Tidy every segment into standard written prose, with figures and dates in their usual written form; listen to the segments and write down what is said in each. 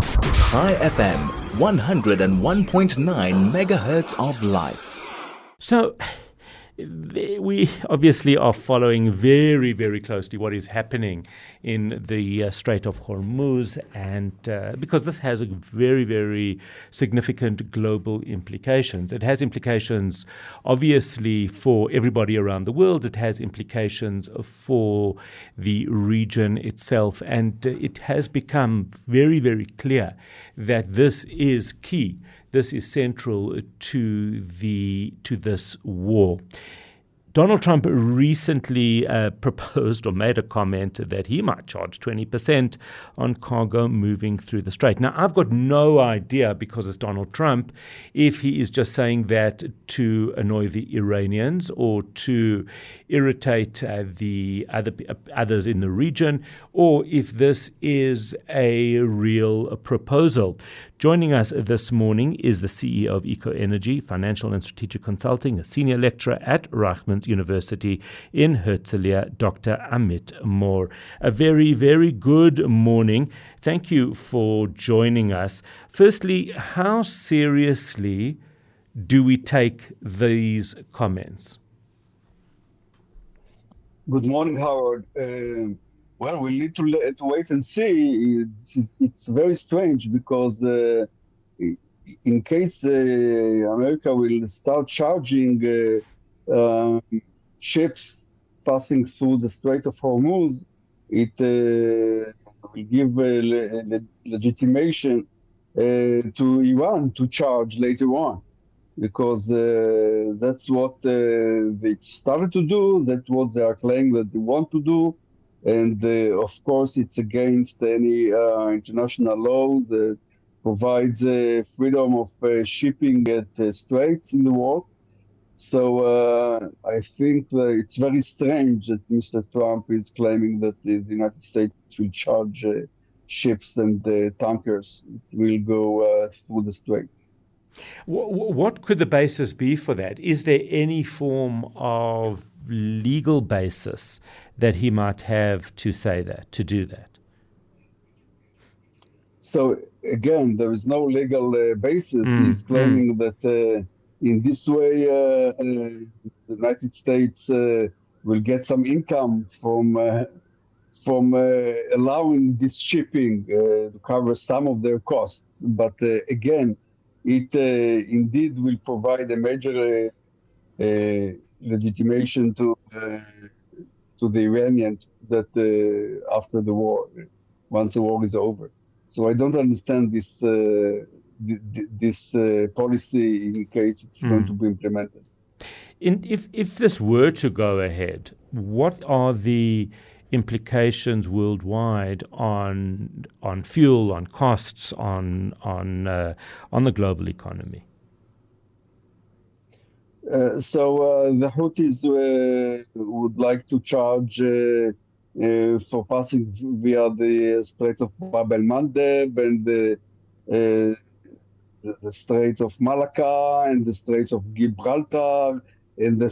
High FM, 101.9 megahertz of life. So, we obviously are following very, very closely what is happening in the Strait of Hormuz, and because this has a very, very significant global implications. It has implications, obviously, for everybody around the world. It has implications for the region itself, and it has become very, very clear that this is key. This is central to this war. Donald Trump recently proposed or made a comment that he might charge 20% on cargo moving through the strait. Now, I've got no idea, because it's Donald Trump, if he is just saying that to annoy the Iranians or to irritate the others in the region, or if this is a real proposal. Joining us this morning is the CEO of Eco Energy, Financial and Strategic Consulting, a senior lecturer at Reichman University in Herzliya, Dr. AMIT MOR. A very, very good morning. Thank you for joining us. Firstly, how seriously do we take these comments? Good morning, Howard. Well, we need to wait and see. It's very strange because in case America will start charging ships passing through the Strait of Hormuz, it will give legitimation to Iran to charge later on, because that's what they started to do. That's what they are claiming that they want to do. And of course, it's against any international law that provides freedom of shipping at straits in the world. So I think that it's very strange that Mr. Trump is claiming that the United States will charge ships and tankers. It will go through the strait. What could the basis be for that? Is there any form of legal basis that he might have to say that, to do that? So again, there is no legal basis. He's claiming that in this way, the United States will get some income from allowing this shipping to cover some of their costs. But again, it indeed will provide a major legitimation to the Iranians that after the war, once the war is over. So I don't understand this policy in case it's going to be implemented. If this were to go ahead, what are the implications worldwide on fuel, on costs, on the global economy? So the Houthis would like to charge for passing via the Strait of Bab el-Mandeb and the Strait of Malacca and the Strait of Gibraltar and the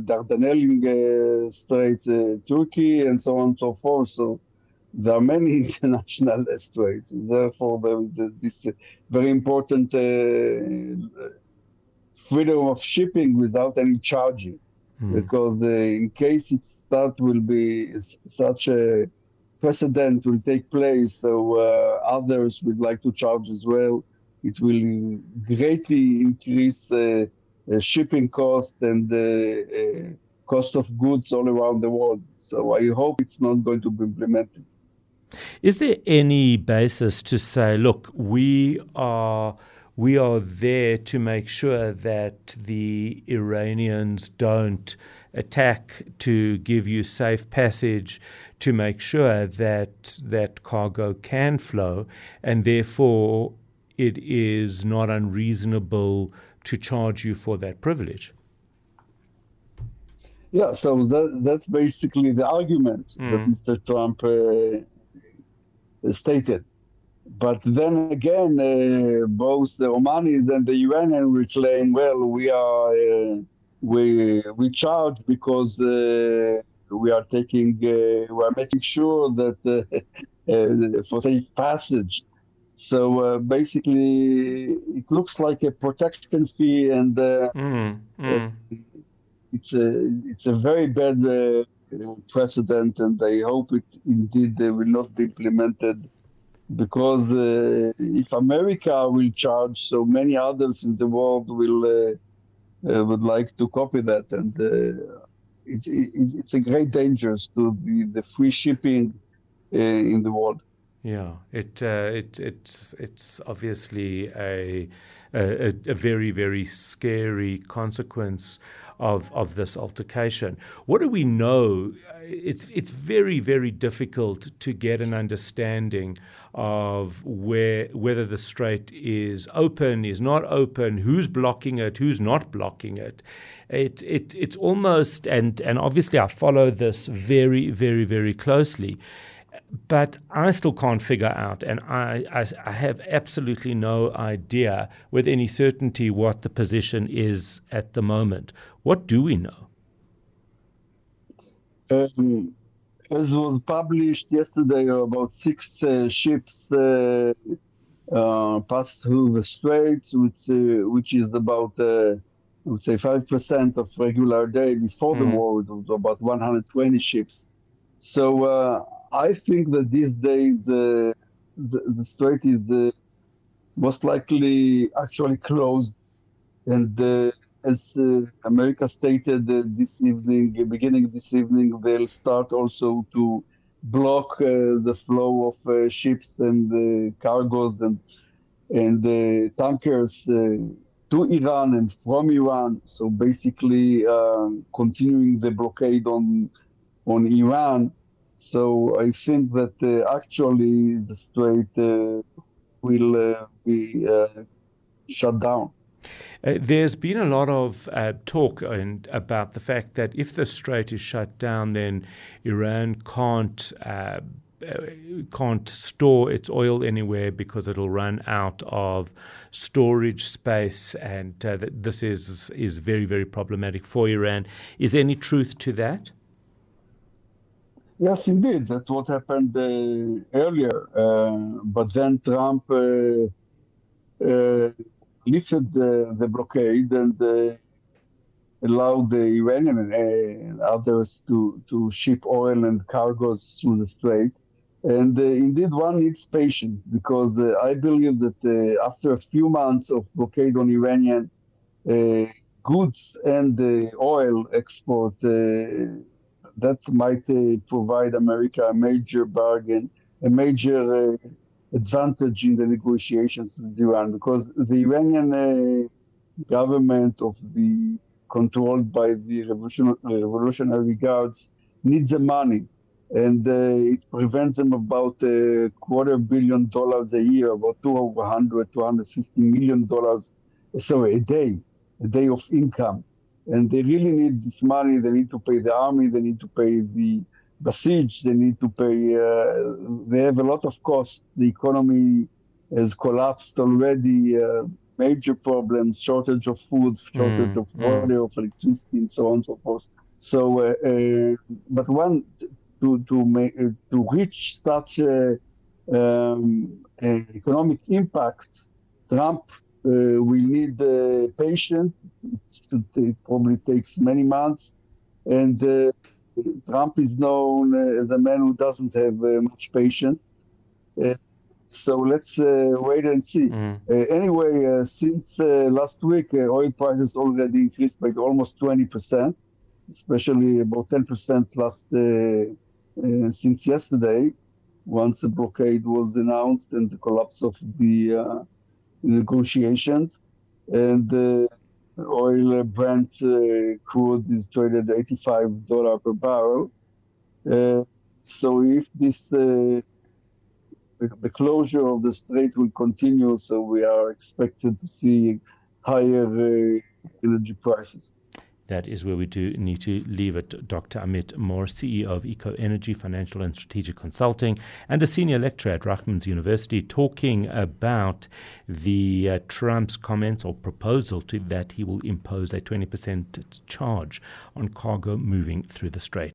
Dardanelles Straits, Turkey, and so on and so forth. So there are many international straits. Therefore, there is this very important freedom of shipping without any charging, because in case will be such a precedent will take place, so others would like to charge as well. It will greatly increase shipping cost and cost of goods all around the world. So I hope it's not going to be implemented. Is there any basis to say, look, we are there to make sure that the Iranians don't attack, to give you safe passage, to make sure that cargo can flow, and therefore it is not unreasonable to charge you for that privilege? Yeah, so that's basically the argument that Mr. Trump stated. But then again, both the Omanis and the Iranians will claim, well, we charge because we are making sure that for safe passage. So basically, it looks like a protection fee, and Mm, uh, mm. it's a very bad precedent, and I hope it indeed will not be implemented because if America will charge, so many others in the world will would like to copy that, and it's a great danger to the free shipping in the world. Yeah, it's obviously a very very scary consequence of this altercation. What do we know? It's very very difficult to get an understanding of whether the strait is open, is not open, who's blocking it, who's not blocking it. It's almost and obviously I follow this very very very closely. But I still can't figure out, and I have absolutely no idea with any certainty what the position is at the moment. What do we know? Um, as was published yesterday, about six ships passed through the straits, which is about, I would say, 5% of regular day. Before the Mm, war, it was about 120 ships. So I think that these days the strait is most likely actually closed. And as America stated this evening, beginning this evening, they'll start also to block the flow of ships and cargoes and tankers to Iran and from Iran. So basically, continuing the blockade on Iran. So I think that actually the strait will be shut down. there's been a lot of talk about the fact that if the strait is shut down, then Iran can't store its oil anywhere because it'll run out of storage space, and this is very very problematic for Iran. Is there any truth to that? Yes, indeed, that's what happened earlier. But then Trump uh, lifted the blockade and allowed the Iranian and others to ship oil and cargoes through the strait. And indeed, one needs patience because I believe that after a few months of blockade on Iranian uh, goods and oil export, that might provide America a major bargain, a major advantage in the negotiations with Iran, because the Iranian government of the controlled by the Revolutionary Guards needs the money, and it prevents them about $250 million a year, about 250 million dollars, sorry, a day of income. And they really need this money. They need to pay the army. They need to pay the besieged. They need to pay. They have a lot of costs. The economy has collapsed already. Major problems: shortage of food, shortage Mm, of mm, water, of electricity, and so on and so forth. So, but one to reach such economic impact, Trump will need patience. It probably takes many months, and Trump is known as a man who doesn't have much patience. Uh, so let's wait and see. mm. Anyway, since last week, oil prices already increased by almost 20%, especially about 10% last since yesterday, once the blockade was announced and the collapse of the negotiations. And oil Brent crude is traded $85 per barrel. Uh, so if this the closure of the strait will continue, so we are expected to see higher energy prices. That is where we do need to leave it. Dr. Amit Mor, CEO of Eco Energy Financial and Strategic Consulting, and a senior lecturer at Rutgers University, talking about the Trump's comments or proposal that he will impose a 20% charge on cargo moving through the strait.